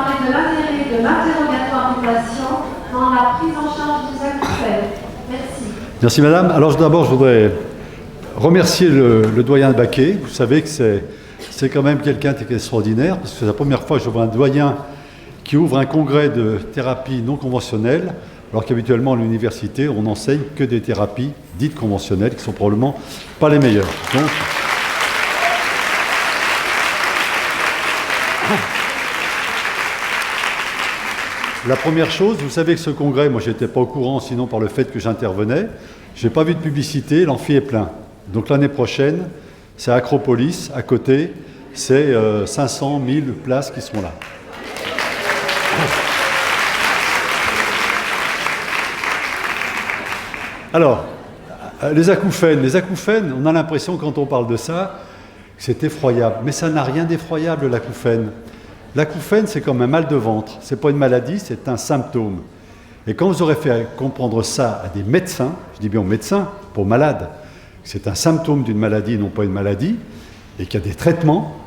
parler de l'intérêt de l'interrogatoire du patient dans la prise en charge des acouphènes. Merci. Merci madame. Alors d'abord, je voudrais remercier le doyen Baquet. Vous savez que c'est quand même quelqu'un d'extraordinaire, parce que c'est la première fois que je vois un doyen qui ouvre un congrès de thérapie non conventionnelle, alors qu'habituellement à l'université, on n'enseigne que des thérapies dites conventionnelles, qui sont probablement pas les meilleures. Donc, la première chose, vous savez que ce congrès, moi j'étais pas au courant, sinon par le fait que j'intervenais, j'ai pas vu de publicité, l'amphi est plein. Donc l'année prochaine, c'est Acropolis, à côté, c'est 500 000 places qui seront là. Alors, les acouphènes, on a l'impression quand on parle de ça, que c'est effroyable. Mais ça n'a rien d'effroyable, l'acouphène. L'acouphène, c'est comme un mal de ventre. Ce n'est pas une maladie, c'est un symptôme. Et quand vous aurez fait comprendre ça à des médecins, je dis bien aux médecins, pas aux malades, c'est un symptôme d'une maladie, non pas une maladie, et qu'il y a des traitements.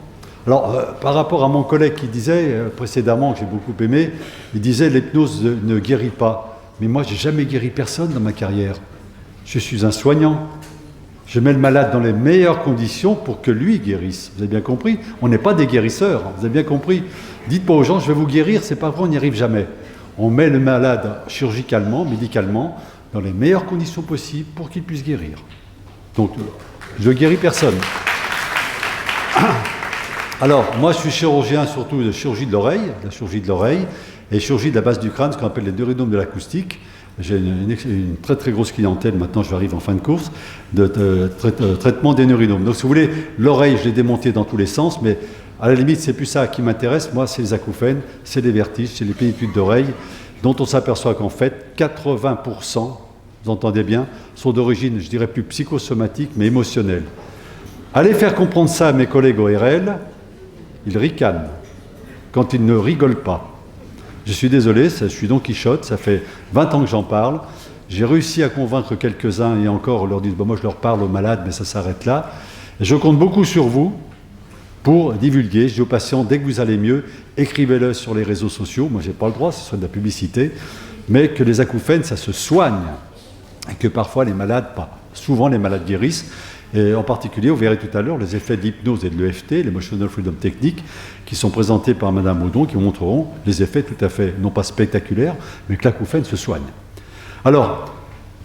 Alors, par rapport à mon collègue qui disait précédemment, que j'ai beaucoup aimé, il disait l'hypnose ne guérit pas. Mais moi, j'ai jamais guéri personne dans ma carrière. Je suis un soignant. Je mets le malade dans les meilleures conditions pour que lui guérisse. Vous avez bien compris? On n'est pas des guérisseurs, vous avez bien compris? Dites pas aux gens, je vais vous guérir, c'est pas vrai, on n'y arrive jamais. On met le malade chirurgicalement, médicalement, dans les meilleures conditions possibles pour qu'il puisse guérir. Donc, je ne guéris personne. Alors, moi, je suis chirurgien surtout de chirurgie de l'oreille, la chirurgie de l'oreille, et chirurgie de la base du crâne, ce qu'on appelle les neuronomes de l'acoustique. J'ai une très très grosse clientèle, maintenant j'arrive en fin de course, de traitement des neuronomes. Donc si vous voulez, l'oreille, je l'ai démontée dans tous les sens, mais à la limite, c'est plus ça qui m'intéresse. Moi, c'est les acouphènes, c'est les vertiges, c'est les plénitudes d'oreille, dont on s'aperçoit qu'en fait, 80%, vous entendez bien, sont d'origine, je dirais plus psychosomatique, mais émotionnelle. Allez faire comprendre ça à mes collègues ORL, ils ricanent quand ils ne rigolent pas. Je suis désolé, je suis Don Quichotte, ça fait 20 ans que j'en parle. J'ai réussi à convaincre quelques-uns et encore, on leur dit, bon, moi je leur parle aux malades, mais ça s'arrête là. Et je compte beaucoup sur vous pour divulguer. Je dis aux patients, dès que vous allez mieux, écrivez-le sur les réseaux sociaux. Moi, je n'ai pas le droit, ce soit de la publicité, mais que les acouphènes, ça se soigne. Et que parfois les malades, pas souvent les malades guérissent. Et en particulier, vous verrez tout à l'heure les effets de l'hypnose et de l'EFT, l'Emotional Freedom Technique, qui sont présentés par Madame Audon, qui montreront les effets tout à fait, non pas spectaculaires, mais que l'acouphène se soigne. Alors,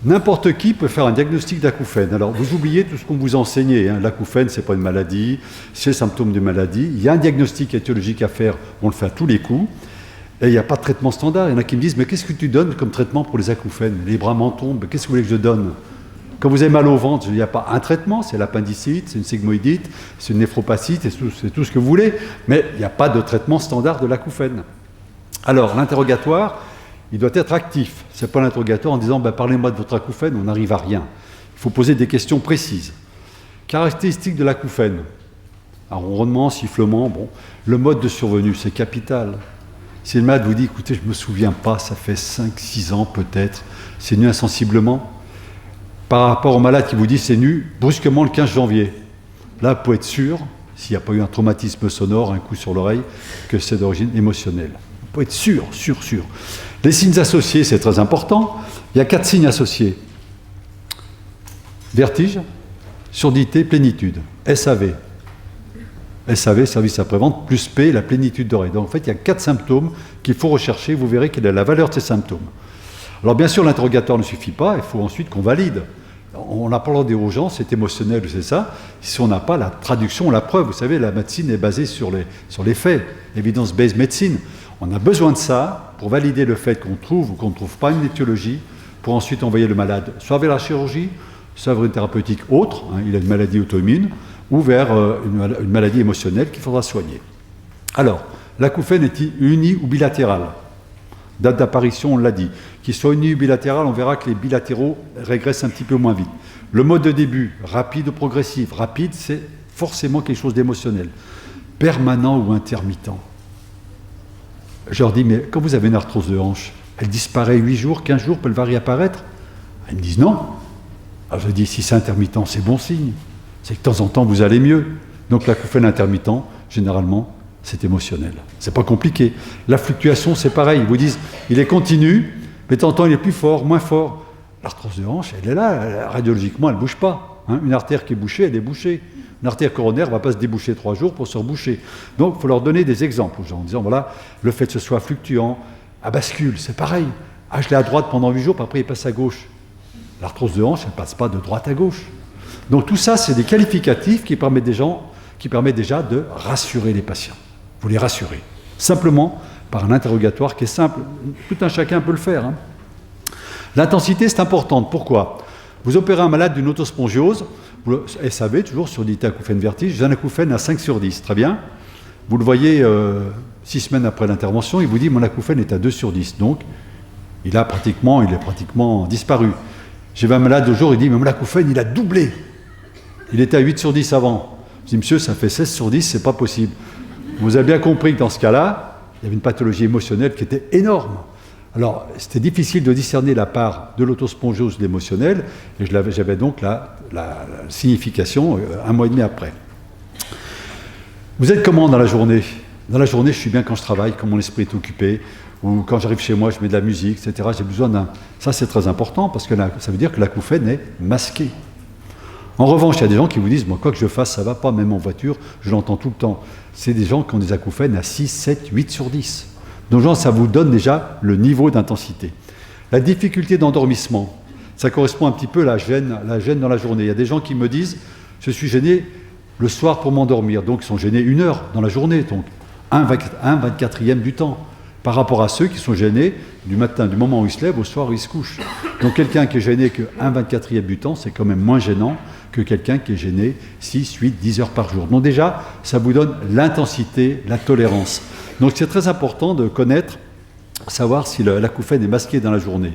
n'importe qui peut faire un diagnostic d'acouphène. Alors, vous oubliez tout ce qu'on vous enseignait. Hein. L'acouphène, ce n'est pas une maladie, c'est le symptôme d'une maladie. Il y a un diagnostic étiologique à faire, on le fait à tous les coups. Et il n'y a pas de traitement standard. Il y en a qui me disent, mais qu'est-ce que tu donnes comme traitement pour les acouphènes? Les bras m'en tombent, qu'est-ce que vous voulez que je donne? Quand vous avez mal au ventre, il n'y a pas un traitement, c'est l'appendicite, c'est une sigmoïdite, c'est une néphropathie, c'est tout ce que vous voulez, mais il n'y a pas de traitement standard de l'acouphène. Alors, l'interrogatoire, il doit être actif. Ce n'est pas l'interrogatoire en disant parlez-moi de votre acouphène, on n'arrive à rien. Il faut poser des questions précises. Caractéristiques de l'acouphène. Ronronnement, sifflement, bon. Le mode de survenue, c'est capital. Si le malade vous dit, écoutez, je ne me souviens pas, ça fait 5-6 ans peut-être, c'est nu insensiblement. Par rapport au malade qui vous dit c'est nu, brusquement le 15 janvier. Là, vous pouvez être sûr, s'il n'y a pas eu un traumatisme sonore, un coup sur l'oreille, que c'est d'origine émotionnelle. Vous pouvez être sûr. Les signes associés, c'est très important. Il y a 4 signes associés. Vertige, surdité, plénitude. SAV. SAV, service après-vente, plus P, la plénitude d'oreille. Donc en fait, il y a 4 symptômes qu'il faut rechercher. Vous verrez quelle est la valeur de ces symptômes. Alors bien sûr, l'interrogatoire ne suffit pas, il faut ensuite qu'on valide. On n'a pas le droit de dire aux gens, c'est émotionnel ou c'est ça, si on n'a pas la traduction, la preuve. Vous savez, la médecine est basée sur les faits, evidence-based medicine. On a besoin de ça pour valider le fait qu'on trouve ou qu'on ne trouve pas une étiologie, pour ensuite envoyer le malade soit vers la chirurgie, soit vers une thérapeutique autre, il a une maladie auto-immune, ou vers une maladie émotionnelle qu'il faudra soigner. Alors, l'acouphène est uni ou bilatéral. Date d'apparition, on l'a dit. Qu'il soit uni ou bilatéral, on verra que les bilatéraux régressent un petit peu moins vite. Le mode de début, rapide ou progressif. Rapide, c'est forcément quelque chose d'émotionnel. Permanent ou intermittent. Je leur dis, mais quand vous avez une arthrose de hanche, elle disparaît 8 jours, 15 jours, peut-elle réapparaître? Ils me disent non. Alors je dis, si c'est intermittent, c'est bon signe. C'est que de temps en temps, vous allez mieux. Donc l'acouphène intermittent, généralement, c'est émotionnel. C'est pas compliqué. La fluctuation, c'est pareil. Ils vous disent, il est continu, mais de temps en temps, il est plus fort, moins fort. L'arthrose de hanche, elle est là, radiologiquement, elle ne bouge pas. Hein. Une artère qui est bouchée, elle est bouchée. Une artère coronaire ne va pas se déboucher 3 jours pour se reboucher. Donc, il faut leur donner des exemples aux gens, en disant, voilà, le fait que ce soit fluctuant, à bascule, c'est pareil. Ah, je l'ai à droite pendant 8 jours, puis après, il passe à gauche. L'arthrose de hanche, elle ne passe pas de droite à gauche. Donc, tout ça, c'est des qualificatifs qui permettent déjà de rassurer les patients. Vous les rassurez. Simplement, par un interrogatoire qui est simple. Tout un chacun peut le faire. Hein. L'intensité, c'est importante. Pourquoi ? Vous opérez un malade d'une autospongiose, vous le savez, toujours sur dit acouphène vertige, j'ai un acouphène à 5 sur 10, très bien. Vous le voyez 6 semaines après l'intervention, il vous dit mon acouphène est à 2 sur 10, donc il est pratiquement disparu. J'ai vu un malade aujourd'hui, il dit mais mon acouphène il a doublé, il était à 8 sur 10 avant. Je dis monsieur ça fait 16 sur 10, c'est pas possible. Vous avez bien compris que dans ce cas-là, il y avait une pathologie émotionnelle qui était énorme. Alors, c'était difficile de discerner la part de l'autospongiose de l'émotionnel, et j'avais donc la signification 1 mois et demi après. Vous êtes comment dans la journée ? Dans la journée, je suis bien quand je travaille, quand mon esprit est occupé, ou quand j'arrive chez moi, je mets de la musique, etc. J'ai besoin d'un... Ça, c'est très important, parce que ça veut dire que l'acouphène est masqué. En revanche, il y a des gens qui vous disent, moi, quoi que je fasse, ça ne va pas, même en voiture, je l'entends tout le temps. C'est des gens qui ont des acouphènes à 6, 7, 8 sur 10. Donc, ça vous donne déjà le niveau d'intensité. La difficulté d'endormissement, ça correspond un petit peu à la gêne dans la journée. Il y a des gens qui me disent, je suis gêné le soir pour m'endormir. Donc, ils sont gênés 1 heure dans la journée. Donc, 1/24e du temps. Par rapport à ceux qui sont gênés du matin, du moment où ils se lèvent, au soir où ils se couchent. Donc, quelqu'un qui est gêné que 1/24e du temps, c'est quand même moins gênant que quelqu'un qui est gêné 6, 8, 10 heures par jour. Donc déjà, ça vous donne l'intensité, la tolérance. Donc c'est très important de connaître, savoir si l'acouphène est masqué dans la journée.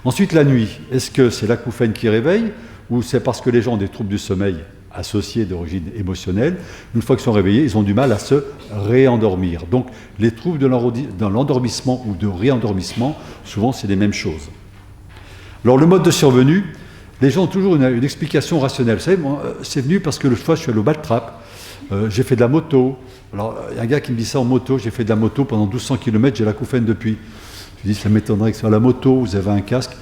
Ensuite, la nuit, est-ce que c'est l'acouphène qui réveille ou c'est parce que les gens ont des troubles du sommeil associés d'origine émotionnelle, une fois qu'ils sont réveillés, ils ont du mal à se réendormir. Donc les troubles dans l'endormissement ou de réendormissement, souvent c'est les mêmes choses. Alors le mode de survenue, les gens ont toujours une explication rationnelle. Vous savez, moi, c'est venu parce que le fois, je suis allé au Baltrap, j'ai fait de la moto. Alors, il y a un gars qui me dit ça en moto, j'ai fait de la moto pendant 1200 km, j'ai l'acouphène depuis. Je lui dis, ça m'étonnerait que sur la moto, vous avez un casque.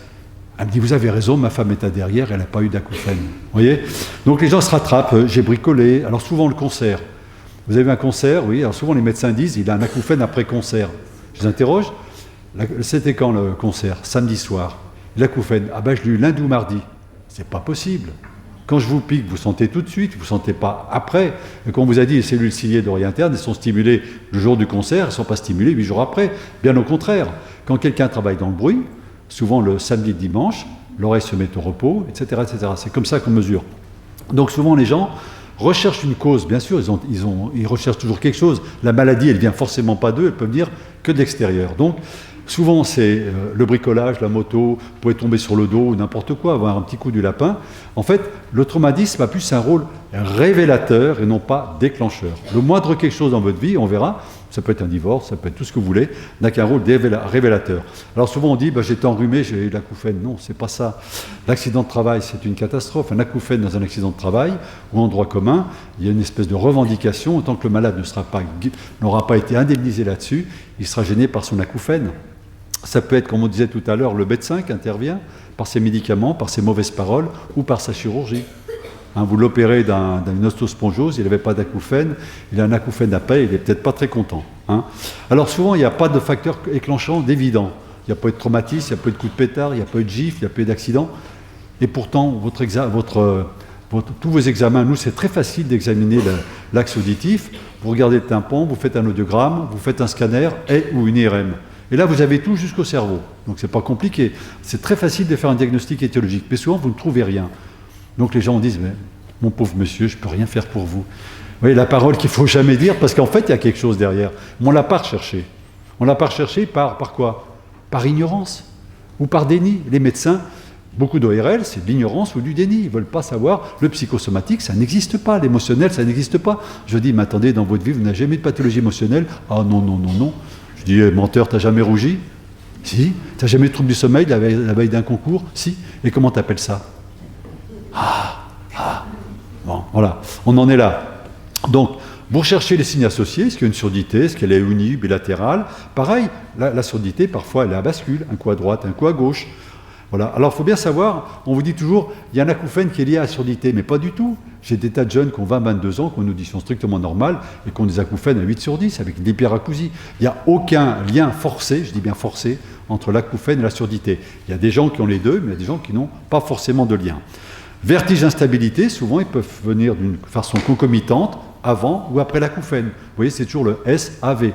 Elle me dit, vous avez raison, ma femme est à derrière, elle n'a pas eu d'acouphène. Vous voyez ? Donc les gens se rattrapent, j'ai bricolé. Alors souvent le concert. Vous avez un concert, oui, alors souvent les médecins disent, il a un acouphène après concert. Je les interroge, c'était quand le concert ? Samedi soir. L'acouphène, ah ben je l'ai eu lundi ou mardi. C'est pas possible. Quand je vous pique, vous sentez tout de suite, vous ne sentez pas après. Et quand on vous a dit les cellules ciliées d'oreille interne, elles sont stimulées le jour du concert, elles ne sont pas stimulées 8 jours après. Bien au contraire. Quand quelqu'un travaille dans le bruit, souvent le samedi et dimanche, l'oreille se met au repos, etc., etc. C'est comme ça qu'on mesure. Donc souvent les gens recherchent une cause, bien sûr, ils recherchent toujours quelque chose. La maladie, elle ne vient forcément pas d'eux, elle peut venir que de l'extérieur. Donc souvent, c'est le bricolage, la moto, vous pouvez tomber sur le dos ou n'importe quoi, avoir un petit coup du lapin. En fait, le traumatisme a plus un rôle révélateur et non pas déclencheur. Le moindre quelque chose dans votre vie, on verra, ça peut être un divorce, ça peut être tout ce que vous voulez, n'a qu'un rôle révélateur. Alors souvent on dit, j'étais enrhumé, j'ai eu de l'acouphène. Non, c'est pas ça. L'accident de travail, c'est une catastrophe. Un acouphène dans un accident de travail ou en droit commun, il y a une espèce de revendication. Tant que le malade n'aura pas été indemnisé là-dessus, il sera gêné par son acouphène. Ça peut être, comme on disait tout à l'heure, le médecin qui intervient par ses médicaments, par ses mauvaises paroles ou par sa chirurgie. Vous l'opérez d'une autospongiose, il n'avait pas d'acouphène, il a un acouphène après, il n'est peut-être pas très content. Alors souvent, il n'y a pas de facteur déclenchant d'évident. Il n'y a pas eu de traumatisme, il n'y a pas eu de coup de pétard, il n'y a pas eu de gifle, il n'y a pas eu d'accident. Et pourtant, tous vos examens, nous, c'est très facile d'examiner l'axe auditif. Vous regardez le tympan, vous faites un audiogramme, vous faites un scanner ou une IRM. Et là, vous avez tout jusqu'au cerveau. Donc, ce n'est pas compliqué. C'est très facile de faire un diagnostic étiologique. Mais souvent, vous ne trouvez rien. Donc, les gens disent, mais, mon pauvre monsieur, je ne peux rien faire pour vous. Vous voyez, la parole qu'il ne faut jamais dire, parce qu'en fait, il y a quelque chose derrière. Mais on ne l'a pas recherché. On ne l'a pas recherché par quoi ? Par ignorance ou par déni. Les médecins, beaucoup d'ORL, c'est de l'ignorance ou du déni. Ils ne veulent pas savoir. Le psychosomatique, ça n'existe pas. L'émotionnel, ça n'existe pas. Je dis, mais attendez, dans votre vie, vous n'avez jamais eu de pathologie émotionnelle ? Ah non, non, non, non. Je dis, menteur, t'as jamais rougi ? Si. T'as jamais eu de trouble du sommeil la veille d'un concours ? Si. Et comment t'appelles ça ? Bon, voilà, on en est là. Donc, Vous recherchez les signes associés, est-ce qu'il y a une surdité, est-ce qu'elle est unie, bilatérale. Pareil, la surdité, parfois, elle est à bascule, un coup à droite, un coup à gauche. Voilà. Alors, il faut bien savoir, on vous dit toujours, il y a un acouphène qui est lié à la surdité, mais pas du tout. J'ai des tas de jeunes qui ont 20-22 ans, qui ont une audition strictement normale, et qui ont des acouphènes à 8 sur 10, avec de l'hyperacousie. Il n'y a aucun lien forcé, je dis bien forcé, entre l'acouphène et la surdité. Il y a des gens qui ont les deux, mais il y a des gens qui n'ont pas forcément de lien. Vertige, instabilité, souvent, ils peuvent venir d'une façon concomitante, avant ou après l'acouphène. Vous voyez, c'est toujours le SAV.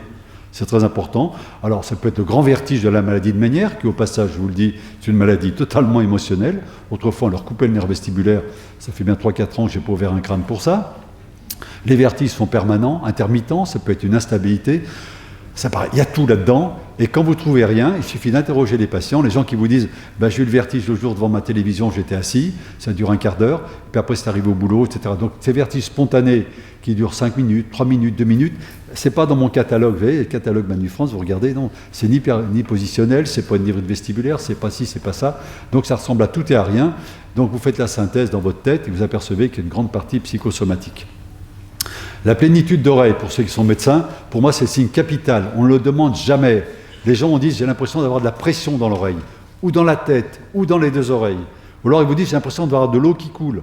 C'est très important. Alors, ça peut être le grand vertige de la maladie de Menière, qui, au passage, je vous le dis, c'est une maladie totalement émotionnelle. Autrefois, on leur coupait le nerf vestibulaire. Ça fait bien 3-4 ans que j'ai pas ouvert un crâne pour ça. Les vertiges sont permanents, intermittents. Ça peut être une instabilité. Ça paraît, il y a tout là-dedans. Et quand vous ne trouvez rien, il suffit d'interroger les patients. Les gens qui vous disent bah, « j'ai eu le vertige le jour devant ma télévision, j'étais assis, ça dure un quart d'heure, puis après c'est arrivé au boulot, etc. » Donc ces vertiges spontanés qui durent 5 minutes, 3 minutes, 2 minutes, c'est pas dans mon catalogue. Vous voyez, le catalogue Manu France, vous regardez, non, c'est ni positionnel, c'est pas une névrite vestibulaire, c'est pas ci, c'est pas ça. Donc ça ressemble à tout et à rien. Donc vous faites la synthèse dans votre tête et vous apercevez qu'il y a une grande partie psychosomatique. La plénitude d'oreille, pour ceux qui sont médecins, pour moi c'est le signe capital. On ne le demande jamais. Les gens ont dit j'ai l'impression d'avoir de la pression dans l'oreille, ou dans la tête, ou dans les deux oreilles. Ou alors ils vous disent j'ai l'impression d'avoir de l'eau qui coule.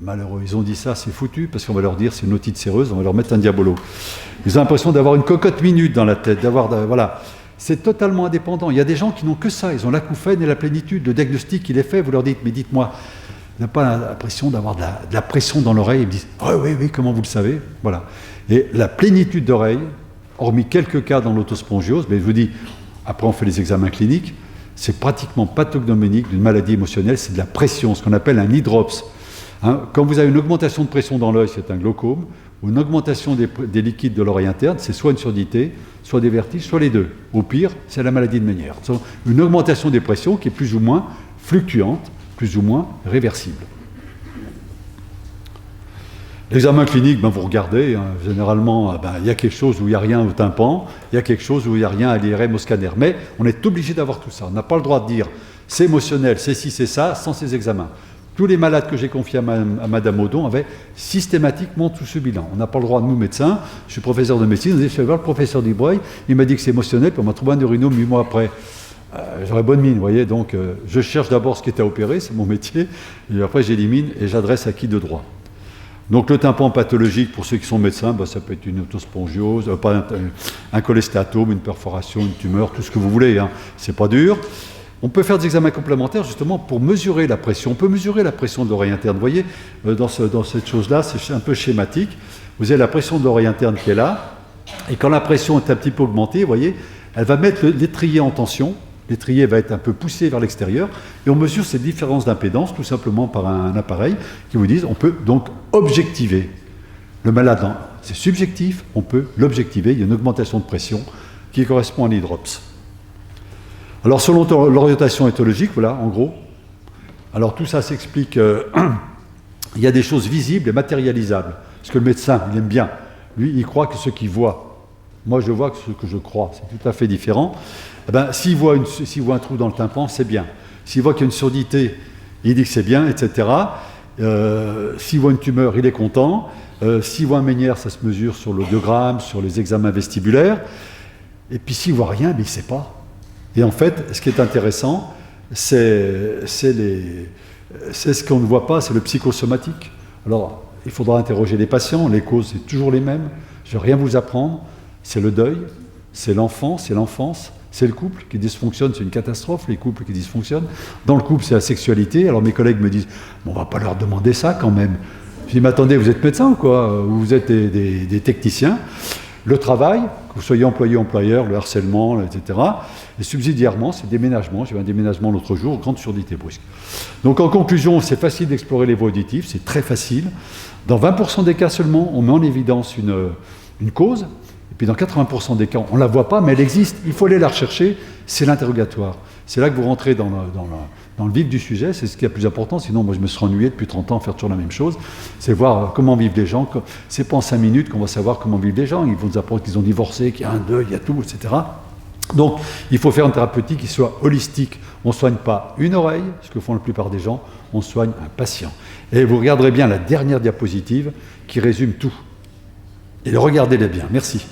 Malheureux, ils ont dit ça, c'est foutu, parce qu'on va leur dire c'est une otite séreuse, on va leur mettre un diabolo. Ils ont l'impression d'avoir une cocotte minute dans la tête, voilà. C'est totalement indépendant. Il y a des gens qui n'ont que ça, ils ont l'acouphène et la plénitude. Le diagnostic, il est fait, vous leur dites mais dites-moi, on n'a pas l'impression d'avoir de la pression dans l'oreille. Ils me disent oh, oui, comment vous le savez? Voilà. Et la plénitude d'oreille, hormis quelques cas dans l'autospongiose, mais je vous dis, après on fait les examens cliniques, c'est pratiquement pathognomonique d'une maladie émotionnelle, c'est de la pression, ce qu'on appelle un hydrops. Hein, quand vous avez une augmentation de pression dans l'œil, c'est un glaucome, ou une augmentation des liquides de l'oreille interne, c'est soit une surdité, soit des vertiges, soit les deux. Au pire, c'est la maladie de Menière. Une augmentation des pressions qui est plus ou moins fluctuante, plus ou moins réversible. L'examen clinique, vous regardez, hein, généralement, il y a quelque chose où il n'y a rien au tympan, il y a quelque chose où il n'y a rien à l'IRM, au scanner. Mais on est obligé d'avoir tout ça. On n'a pas le droit de dire c'est émotionnel, c'est ci, c'est ça, sans ces examens. Tous les malades que j'ai confiés à Madame Audon avaient systématiquement tout ce bilan. On n'a pas le droit, nous médecins, je suis professeur de médecine, on dit je vais voir le professeur Dubreuil, il m'a dit que c'est émotionnel, puis on m'a trouvé un urinome 8 mois après. J'aurais bonne mine, vous voyez, donc je cherche d'abord ce qui est à opérer, c'est mon métier, et après j'élimine et j'adresse à qui de droit. Donc le tympan pathologique, pour ceux qui sont médecins, ça peut être une autospongiose, un cholestéatome, une perforation, une tumeur, tout ce que vous voulez, hein. C'est pas dur. On peut faire des examens complémentaires justement pour mesurer la pression. On peut mesurer la pression de l'oreille interne. Vous voyez, dans cette chose-là, c'est un peu schématique. Vous avez la pression de l'oreille interne qui est là, et quand la pression est un petit peu augmentée, vous voyez, elle va mettre l'étrier en tension. L'étrier va être un peu poussé vers l'extérieur, et on mesure ces différences d'impédance tout simplement par un appareil qui vous dit on peut donc objectiver. Le malade, c'est subjectif, on peut l'objectiver. Il y a une augmentation de pression qui correspond à l'hydrops. Alors selon l'orientation éthologique, voilà, en gros, alors tout ça s'explique, il y a des choses visibles et matérialisables. Parce que le médecin, il aime bien, lui, il croit que ce qu'il voit. Moi, je vois que ce que je crois, c'est tout à fait différent. S'il voit un trou dans le tympan, c'est bien. S'il voit qu'il y a une surdité, il dit que c'est bien, etc. S'il voit une tumeur, il est content. S'il voit un Menière, ça se mesure sur l'audiogramme, sur les examens vestibulaires. Et puis s'il voit rien, mais il ne sait pas. Et en fait, ce qui est intéressant, c'est ce qu'on ne voit pas, c'est le psychosomatique. Alors, il faudra interroger les patients, les causes, c'est toujours les mêmes. Je ne vais rien vous apprendre. C'est le deuil, c'est l'enfant, c'est l'enfance, c'est le couple qui dysfonctionne, c'est une catastrophe, les couples qui dysfonctionnent. Dans le couple, c'est la sexualité. Alors mes collègues me disent, on ne va pas leur demander ça quand même. Je dis, mais attendez, vous êtes médecin ou quoi? Ou vous êtes des techniciens? Le travail, que vous soyez employé, employeur, le harcèlement, etc. Et subsidiairement, c'est le déménagement. J'ai eu un déménagement l'autre jour, grande surdité brusque. Donc en conclusion, c'est facile d'explorer les voies auditives, c'est très facile. Dans 20% des cas seulement, on met en évidence une cause. Et puis dans 80% des cas, on ne la voit pas, mais elle existe. Il faut aller la rechercher, c'est l'interrogatoire. C'est là que vous rentrez dans le vif du sujet, c'est ce qui est le plus important. Sinon, moi, je me serais ennuyé depuis 30 ans à faire toujours la même chose. C'est voir comment vivent les gens. C'est pas en 5 minutes qu'on va savoir comment vivent les gens. Ils vont nous apprendre qu'ils ont divorcé, qu'il y a un deuil, il y a tout, etc. Donc, il faut faire une thérapeutique qui soit holistique. On ne soigne pas une oreille, ce que font la plupart des gens, on soigne un patient. Et vous regarderez bien la dernière diapositive qui résume tout. Et regardez-les bien. Merci.